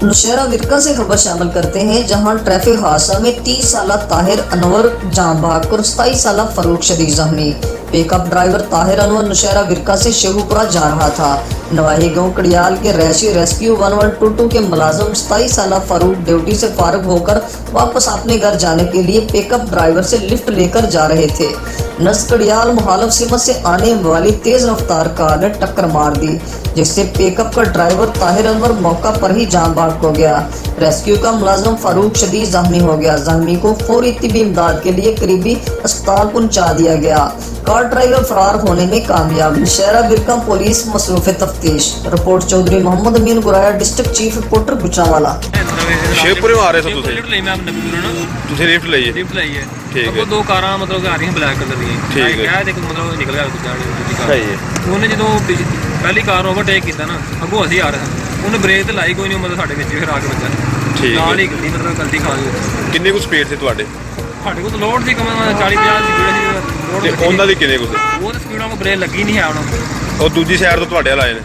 नौशहरा विरका से खबर शामिल करते हैं, जहां ट्रैफिक हादसा में 30 साला ताहिर अनवर जान बहक और 27 साला फरूक शदीद जख्मी। पिकअप ड्राइवर ताहिर अनवर नौशहरा विरका से शेखुपुरा जा रहा था। नवाही गांव कड़ियाल के रैशी रेस्क्यू 1122 के मुलाजिम 27 साला फरूक ड्यूटी से फारिग होकर वापस अपने घर जाने के लिए पिकअप ड्राइवर से लिफ्ट लेकर जा रहे थे। नसकड़ियाल मुखालिफ सिमत से आने वाली तेज रफ्तार कार ने टक्कर मार दी, जिससे पिकअप का ड्राइवर ताहिर अनवर मौका पर ही जान बहक हो गया। रेस्क्यू का मुलाजिम फारूक शदीद जख्मी हो गया। जख्मी को फौरी तिब्बी इमदाद के लिए करीबी अस्पताल पहुंचा दिया गया। कार ड्राइवर फरार होने में कामयाब। नौशहरा विरका पुलिस मसरूफ तफ्तीश। Report Chaudhry Mohammad Amin Guraya, district chief reporter Gujranwala. शेखपुरे आ रहे थे लिफ्ट ਲਈ ਮੈਂ ਨਬੀਪੁਰ ਨਾ ਤੁਸੀਂ ਲਿਫਟ ਲਈ ਹੈ ਠੀਕ ਹੈ। ਦੋ ਕਾਰਾਂ ਮਤਲਬ ਆ ਰਹੀਆਂ ਬਲੈਕ ਕਲਰ ਦੀਆਂ ਠੀਕ ਹੈ। ਇਹ ਦੇਖ ਮਤਲਬ ਨਿਕਲ ਗਿਆ ਦੂਜੀ ਕਾਰ ਸਹੀ ਹੈ। ਉਹਨੇ ਜਦੋਂ ਪਹਿਲੀ ਕਾਰ ਓਵਰਟੇਕ ਕੀਤਾ ਨਾ, ਅੱਗੋਂ ਅਸੀਂ ਆ ਰਹੇ ਹਾਂ, ਉਹਨੇ ਬ੍ਰੇਕ ਤੇ ਲਾਈ ਕੋਈ ਨਹੀਂ, ਮਤਲਬ ਸਾਡੇ ਵਿੱਚ ਫਿਰ ਆ ਕੇ ਵੱਜਾ ਠੀਕ ਨਾਲ ਹੀ ਗੱਡੀ ਮਤਲਬ ਗਲਤੀ ਖਾ ਗਈ। ਕਿੰਨੇ ਕੁ ਸਪੀਡ ਸੀ ਤੁਹਾਡੇ? ਸਾਡੇ ਕੋਲ ਤਾਂ ਲੋਡ ਸੀ ਕਮ 40-50 ਸਪੀਡ ਸੀ ਲੋਡ। ਤੇ ਉਹਨਾਂ ਦੀ ਕਿੰਨੇ ਕੁ ਸੀ? ਉਹ ਤਾਂ ਸਪੀਡ ਉਹਨਾਂ ਕੋ ਬ੍ਰੇਕ ਲੱਗੀ ਨਹੀਂ ਹੈ ਉਹਨਾਂ। ਉਹ ਦੂਜੀ ਸਾਈਡ ਤੋਂ ਤੁਹਾਡੇ ਵਾਲ ਆਏ ਨੇ।